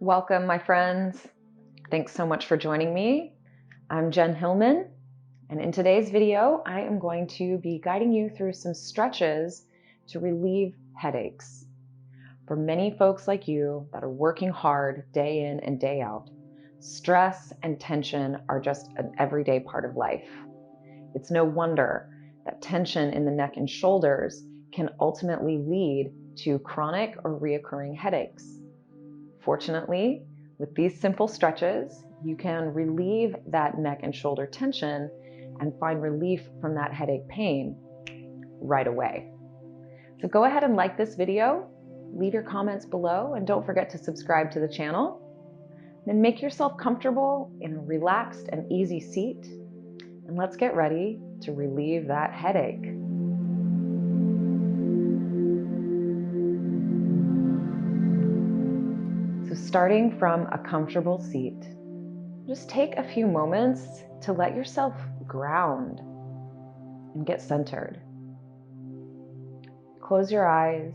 Welcome, my friends. Thanks so much for joining me. I'm Jen Hilman, and in today's video, I am going to be guiding you through some stretches to relieve headaches. For many folks like you that are working hard day in and day out, stress and tension are just an everyday part of life. It's no wonder that tension in the neck and shoulders can ultimately lead to chronic or reoccurring headaches. Fortunately, with these simple stretches, you can relieve that neck and shoulder tension and find relief from that headache pain right away. So go ahead and like this video, leave your comments below, and don't forget to subscribe to the channel. Then make yourself comfortable in a relaxed and easy seat, and let's get ready to relieve that headache. So starting from a comfortable seat, just take a few moments to let yourself ground and get centered. Close your eyes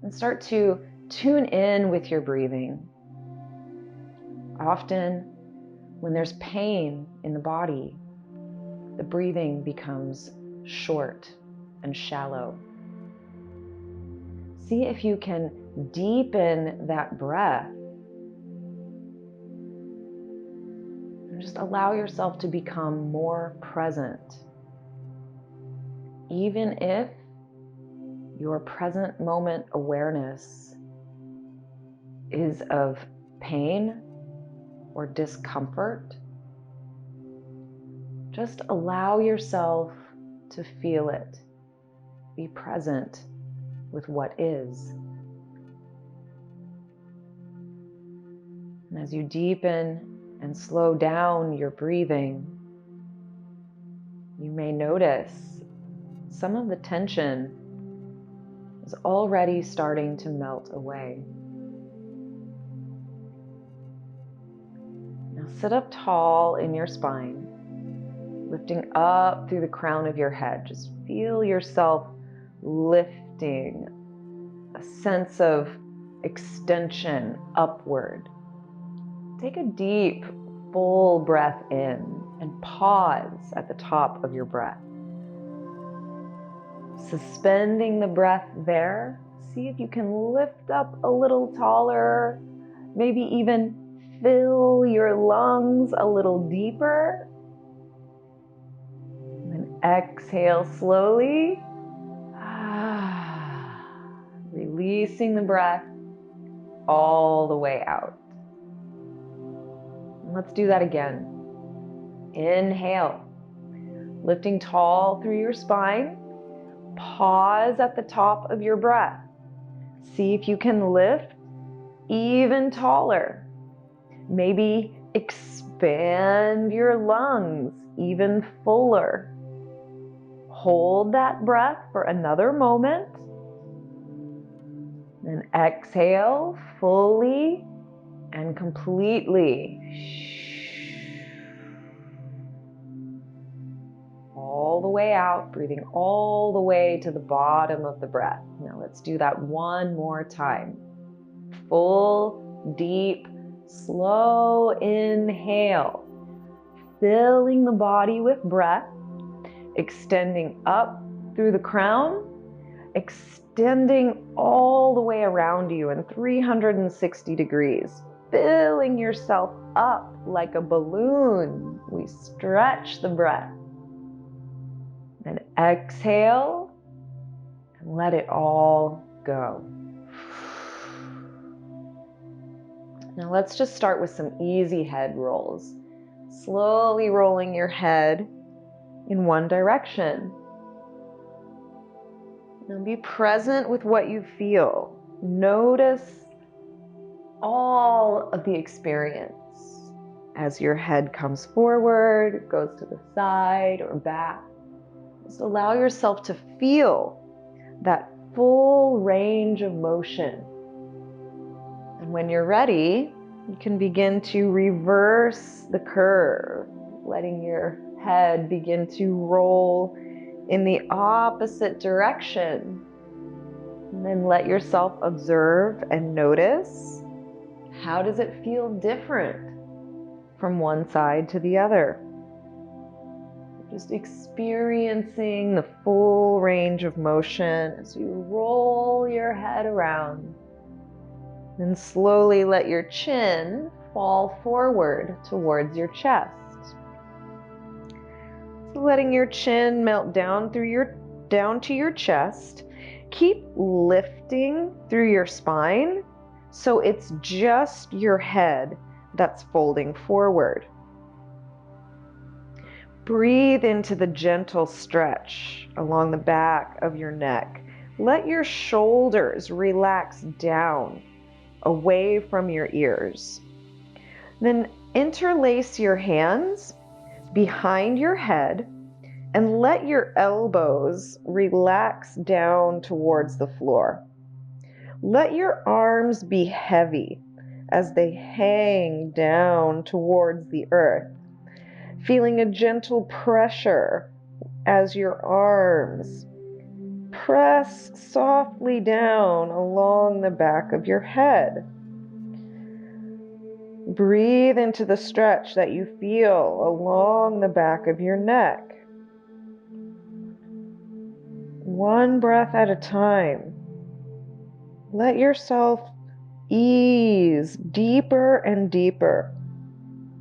and start to tune in with your breathing. Often, when there's pain in the body, the breathing becomes short and shallow. See if you can deepen that breath. And just allow yourself to become more present. Even if your present moment awareness is of pain or discomfort, just allow yourself to feel it. Be present with what is. And as you deepen and slow down your breathing, you may notice some of the tension is already starting to melt away. Now sit up tall in your spine, lifting up through the crown of your head. Just feel yourself lifting, a sense of extension upward. Take a deep, full breath in and pause at the top of your breath. Suspending the breath there, see if you can lift up a little taller, maybe even fill your lungs a little deeper. And then exhale slowly, releasing the breath all the way out. Let's do that again. Inhale, lifting tall through your spine. Pause at the top of your breath. See if you can lift even taller. Maybe expand your lungs even fuller. Hold that breath for another moment. Then exhale fully and completely. All the way out, breathing all the way to the bottom of the breath. Now let's do that one more time. Full, deep, slow inhale. Filling the body with breath, extending up through the crown, extending all the way around you in 360 degrees. Filling yourself up like a balloon. We stretch the breath. Then exhale and let it all go. Now let's just start with some easy head rolls. Slowly rolling your head in one direction. Now be present with what you feel. Notice all of the experience as your head comes forward, goes to the side or back. Just allow yourself to feel that full range of motion. And when you're ready, you can begin to reverse the curve, letting your head begin to roll in the opposite direction. And then let yourself observe and notice How does it feel different from one side to the other? Just experiencing the full range of motion as you roll your head around. Then slowly let your chin fall forward towards your chest. So letting your chin melt down to your chest. Keep lifting through your spine so it's just your head that's folding forward. Breathe into the gentle stretch along the back of your neck. Let your shoulders relax down, away from your ears. Then interlace your hands behind your head and let your elbows relax down towards the floor. Let your arms be heavy as they hang down towards the earth, feeling a gentle pressure as your arms press softly down along the back of your head. Breathe into the stretch that you feel along the back of your neck. One breath at a time. Let yourself ease deeper and deeper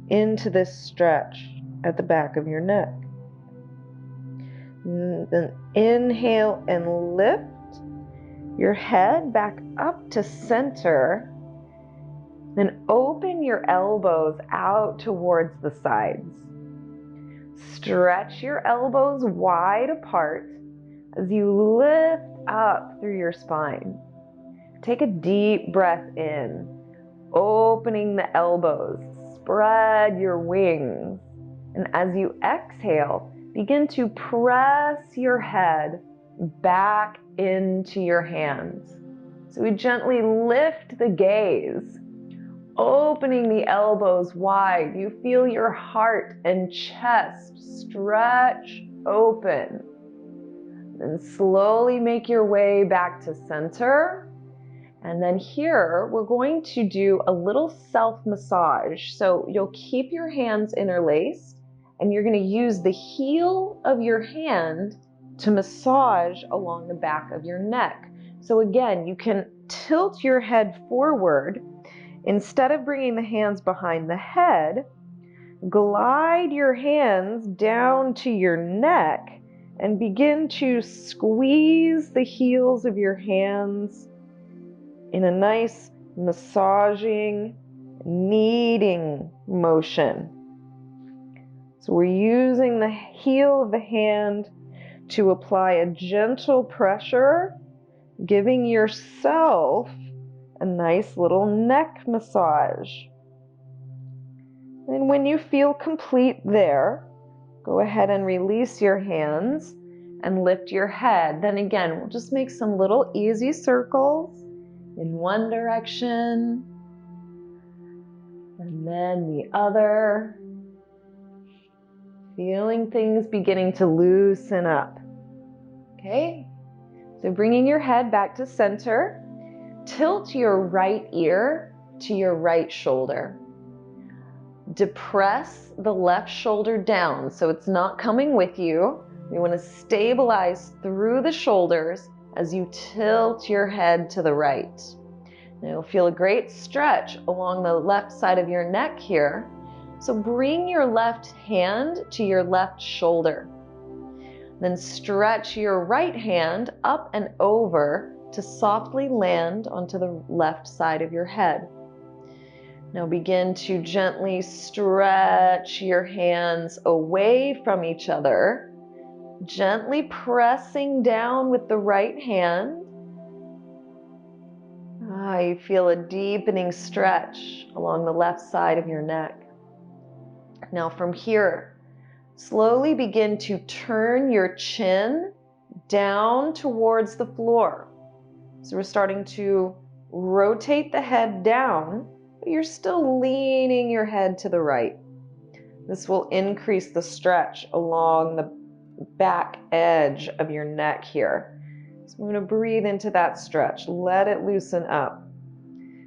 into this stretch at the back of your neck. Then inhale and lift your head back up to center. Then open your elbows out towards the sides. Stretch your elbows wide apart as you lift up through your spine. Take a deep breath in, opening the elbows. Spread your wings. And as you exhale, begin to press your head back into your hands. So we gently lift the gaze, opening the elbows wide. You feel your heart and chest stretch open. Then slowly make your way back to center. And then here, we're going to do a little self-massage. So you'll keep your hands interlaced, and you're going to use the heel of your hand to massage along the back of your neck. So again, you can tilt your head forward. Instead of bringing the hands behind the head, glide your hands down to your neck and begin to squeeze the heels of your hands in a nice massaging, kneading motion. So we're using the heel of the hand to apply a gentle pressure, giving yourself a nice little neck massage. And when you feel complete there, go ahead and release your hands and lift your head. Then again, we'll just make some little easy circles in one direction and then the other. Feeling things beginning to loosen up. Okay? So bringing your head back to center, tilt your right ear to your right shoulder. Depress the left shoulder down so it's not coming with you. You want to stabilize through the shoulders as you tilt your head to the right. Now you'll feel a great stretch along the left side of your neck here. So bring your left hand to your left shoulder. Then stretch your right hand up and over to softly land onto the left side of your head. Now begin to gently stretch your hands away from each other, gently pressing down with the right hand. You feel a deepening stretch along the left side of your neck. Now from here, slowly begin to turn your chin down towards the floor. So we're starting to rotate the head down, but you're still leaning your head to the right. This will increase the stretch along the back edge of your neck here. So I'm going to breathe into that stretch. Let it loosen up.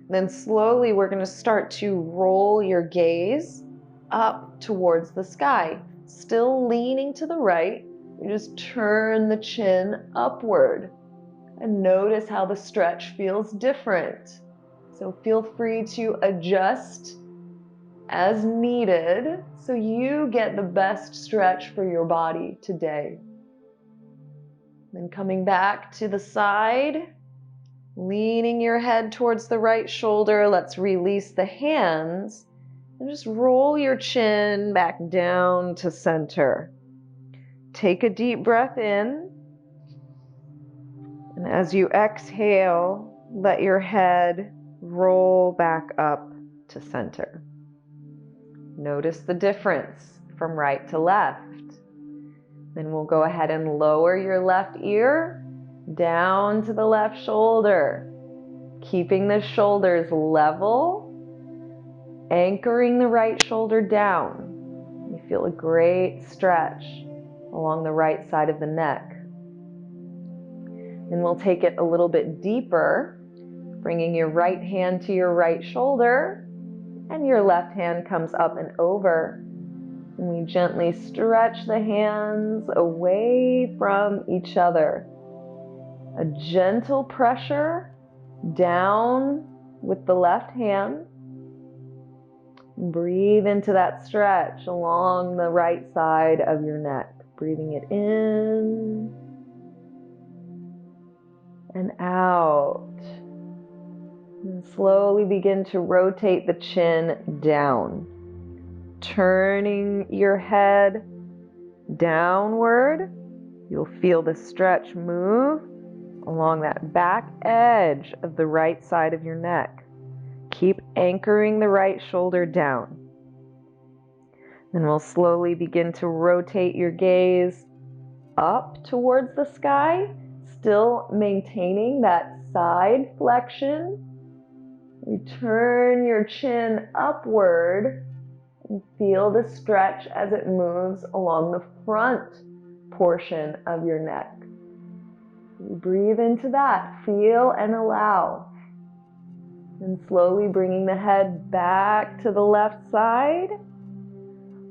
Then slowly we're going to start to roll your gaze up towards the sky. Still leaning to the right, you just turn the chin upward and notice how the stretch feels different. So feel free to adjust as needed so you get the best stretch for your body today. Then coming back to the side, leaning your head towards the right shoulder. Let's release the hands and just roll your chin back down to center. Take a deep breath in. And as you exhale, let your head roll back up to center. Notice the difference from right to left. Then we'll go ahead and lower your left ear down to the left shoulder, keeping the shoulders level, anchoring the right shoulder down. You feel a great stretch along the right side of the neck. Then we'll take it a little bit deeper, bringing your right hand to your right shoulder, and your left hand comes up and over. And we gently stretch the hands away from each other. A gentle pressure down with the left hand. Breathe into that stretch along the right side of your neck. Breathing it in and out. And slowly begin to rotate the chin down. Turning your head downward, you'll feel the stretch move along that back edge of the right side of your neck. Keep anchoring the right shoulder down. Then we'll slowly begin to rotate your gaze up towards the sky, still maintaining that side flexion. Return your chin upward and feel the stretch as it moves along the front portion of your neck. Breathe into that, feel and allow. And slowly bringing the head back to the left side.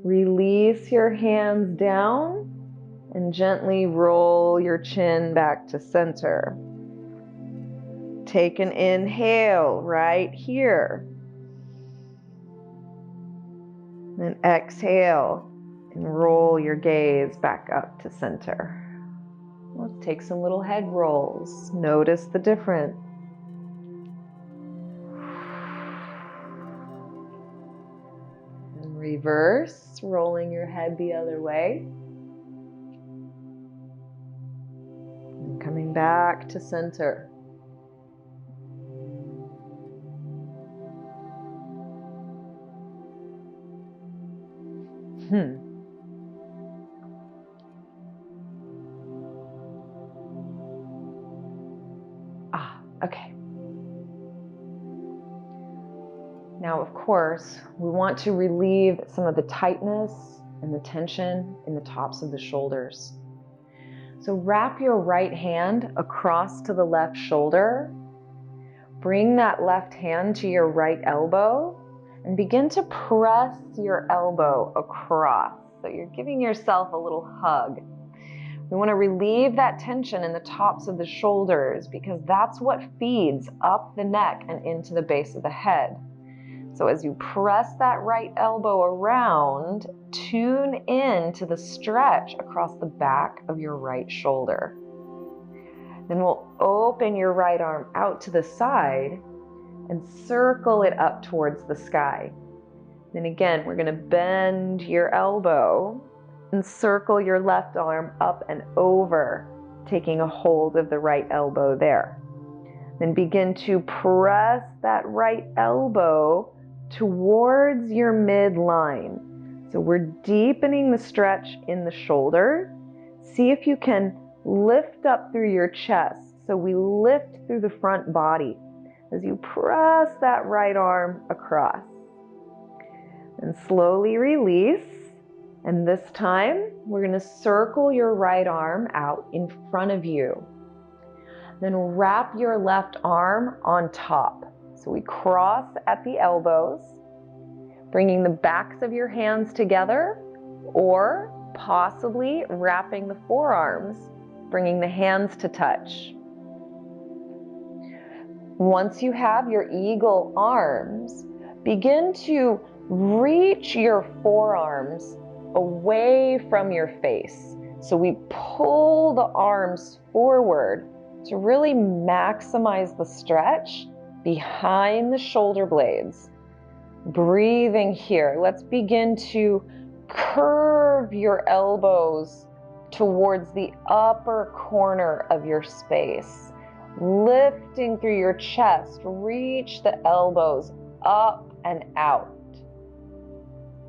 Release your hands down and gently roll your chin back to center. Take an inhale right here. Then exhale and roll your gaze back up to center. Let's take some little head rolls. Notice the difference. And reverse, rolling your head the other way. And coming back to center. Okay. Now, of course, we want to relieve some of the tightness and the tension in the tops of the shoulders. So wrap your right hand across to the left shoulder. Bring that left hand to your right elbow and begin to press your elbow across. So you're giving yourself a little hug. We want to relieve that tension in the tops of the shoulders because that's what feeds up the neck and into the base of the head. So as you press that right elbow around, tune in to the stretch across the back of your right shoulder. Then we'll open your right arm out to the side and circle it up towards the sky. Then again, we're going to bend your elbow and circle your left arm up and over, taking a hold of the right elbow there. Then begin to press that right elbow towards your midline. So we're deepening the stretch in the shoulder. See if you can lift up through your chest. So we lift through the front body as you press that right arm across. And slowly release. And this time, we're going to circle your right arm out in front of you. Then wrap your left arm on top. So So we cross at the elbows, bringing the backs of your hands together, or possibly wrapping the forearms, bringing the hands to touch. Once you have your eagle arms, begin to reach your forearms away from your face. So we pull the arms forward to really maximize the stretch behind the shoulder blades. Breathing here. Let's begin to curve your elbows towards the upper corner of your space. Lifting through your chest, reach the elbows up and out.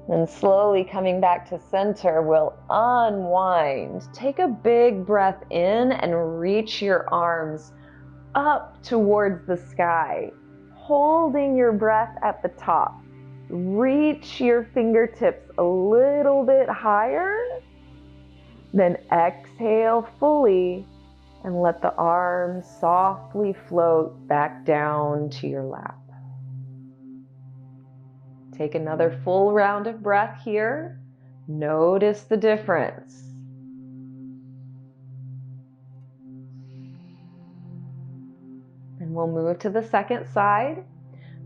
Then slowly coming back to center, we'll unwind. Take a big breath in and reach your arms up towards the sky, holding your breath at the top. Reach your fingertips a little bit higher, then exhale fully and let the arms softly float back down to your lap. Take another full round of breath here. Notice the difference. And we'll move to the second side,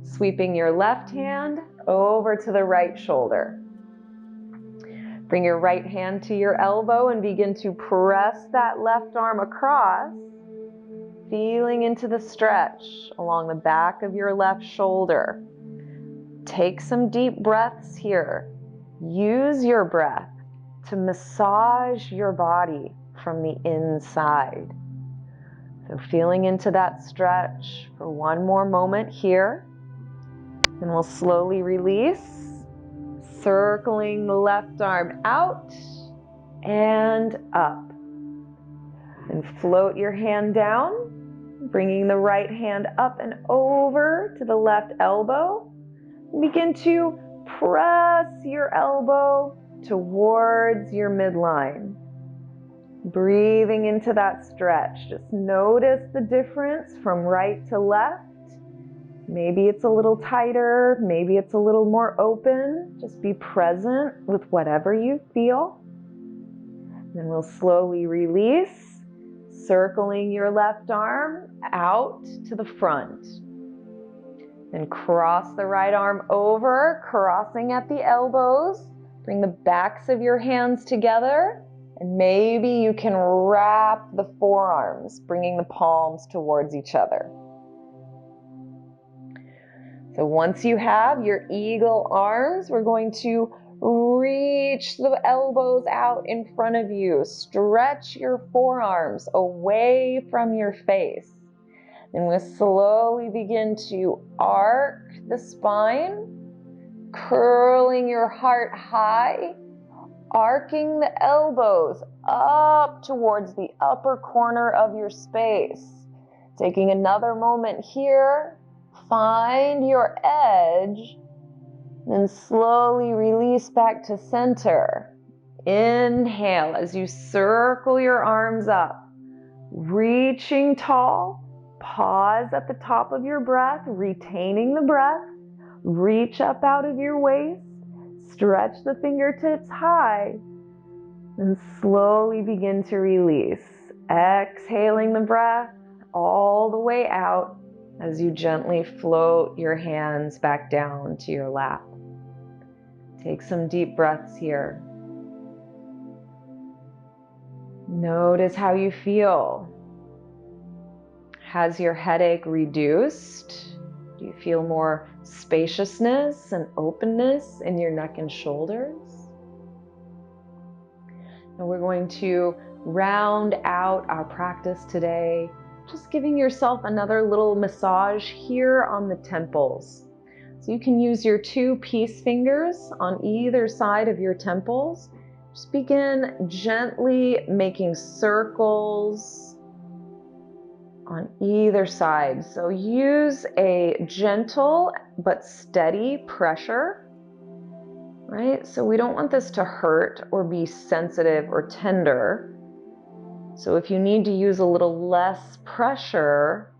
sweeping your left hand over to the right shoulder. Bring your right hand to your elbow and begin to press that left arm across, feeling into the stretch along the back of your left shoulder. Take some deep breaths here. Use your breath to massage your body from the inside. So feeling into that stretch for one more moment here. And we'll slowly release, circling the left arm out and up. And float your hand down, bringing the right hand up and over to the left elbow. Begin to press your elbow towards your midline. Breathing into that stretch. Just notice the difference from right to left. Maybe it's a little tighter, maybe it's a little more open. Just be present with whatever you feel. Then we'll slowly release, circling your left arm out to the front. Then cross the right arm over, crossing at the elbows. Bring the backs of your hands together, and maybe you can wrap the forearms, bringing the palms towards each other. So once you have your eagle arms, we're going to reach the elbows out in front of you. Stretch your forearms away from your face. Then we'll slowly begin to arc the spine, curling your heart high, arcing the elbows up towards the upper corner of your space. Taking another moment here, find your edge, then slowly release back to center. Inhale as you circle your arms up, reaching tall. Pause at the top of your breath, retaining the breath. Reach up out of your waist, stretch the fingertips high, and slowly begin to release. Exhaling the breath all the way out as you gently float your hands back down to your lap. Take some deep breaths here. Notice how you feel. Has your headache reduced? Do you feel more spaciousness and openness in your neck and shoulders? And we're going to round out our practice today, just giving yourself another little massage here on the temples. So you can use your 2 peace fingers on either side of your temples. Just begin gently making circles on either side. So use a gentle but steady pressure, right? So we don't want this to hurt or be sensitive or tender. So if you need to use a little less pressure,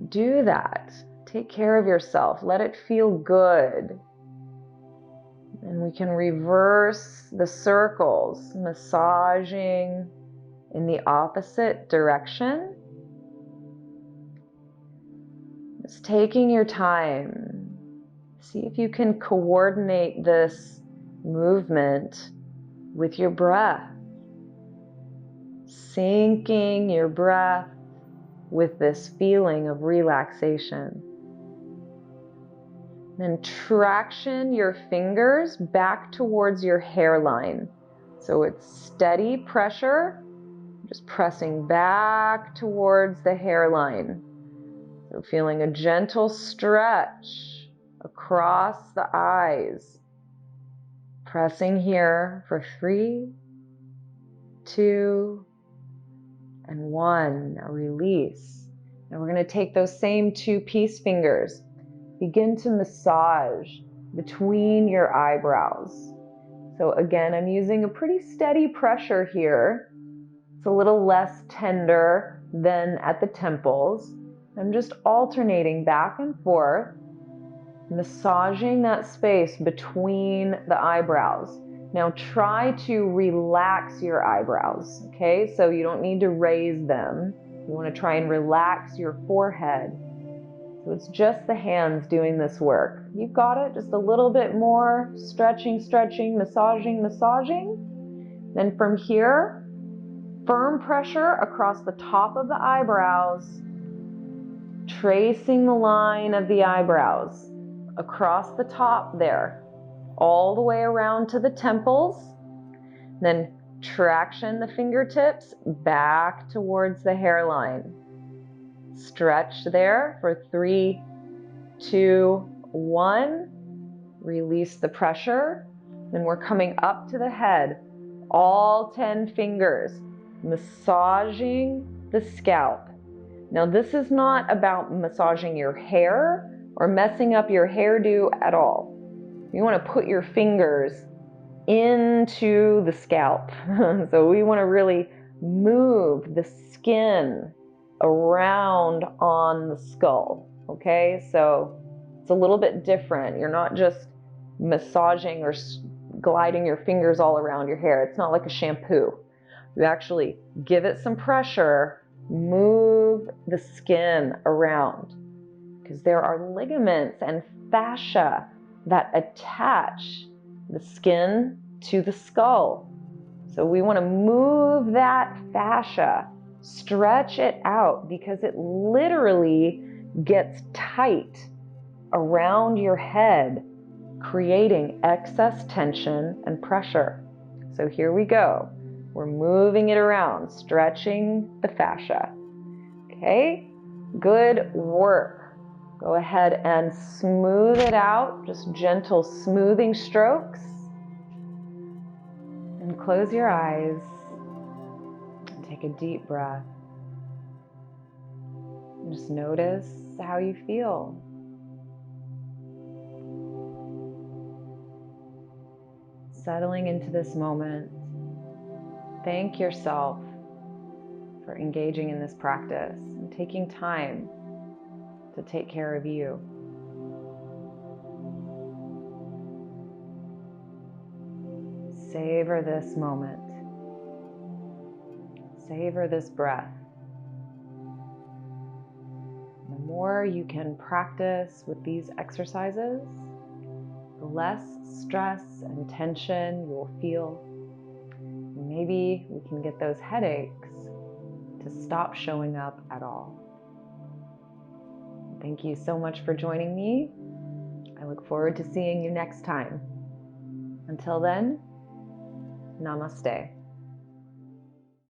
do that. Take care of yourself. Let it feel good. And we can reverse the circles, massaging in the opposite direction. Just taking your time. See if you can coordinate this movement with your breath. Syncing your breath with this feeling of relaxation. Then traction your fingers back towards your hairline. So it's steady pressure, just pressing back towards the hairline. So feeling a gentle stretch across the eyes. Pressing here for 3, 2, and 1. Now release. Now we're going to take those same 2 peace fingers. Begin to massage between your eyebrows. So again, I'm using a pretty steady pressure here. It's a little less tender than at the temples. I'm just alternating back and forth, massaging that space between the eyebrows. Now try to relax your eyebrows, okay? So you don't need to raise them. You want to try and relax your forehead. So it's just the hands doing this work. You've got it, just a little bit more, stretching, stretching, massaging, massaging. Then from here, firm pressure across the top of the eyebrows, tracing the line of the eyebrows across the top there, all the way around to the temples. Then traction the fingertips back towards the hairline. Stretch there for 3, 2, 1. Release the pressure. Then we're coming up to the head, all 10 fingers, massaging the scalp. Now this is not about massaging your hair or messing up your hairdo at all. You want to put your fingers into the scalp. So we want to really move the skin around on the skull, okay? So it's a little bit different. You're not just massaging or gliding your fingers all around your hair. It's not like a shampoo. You actually give it some pressure, move the skin around, because there are ligaments and fascia that attach the skin to the skull. So we want to move that fascia, stretch it out, because it literally gets tight around your head, creating excess tension and pressure. So here we go. We're moving it around, stretching the fascia. Okay, good work. Go ahead and smooth it out, just gentle smoothing strokes. And close your eyes and take a deep breath. And just notice how you feel. Settling into this moment. Thank yourself for engaging in this practice and taking time to take care of you. Savor this moment. Savor this breath. The more you can practice with these exercises, the less stress and tension you will feel. Maybe we can get those headaches to stop showing up at all. Thank you so much for joining me. I look forward to seeing you next time. Until then, Namaste.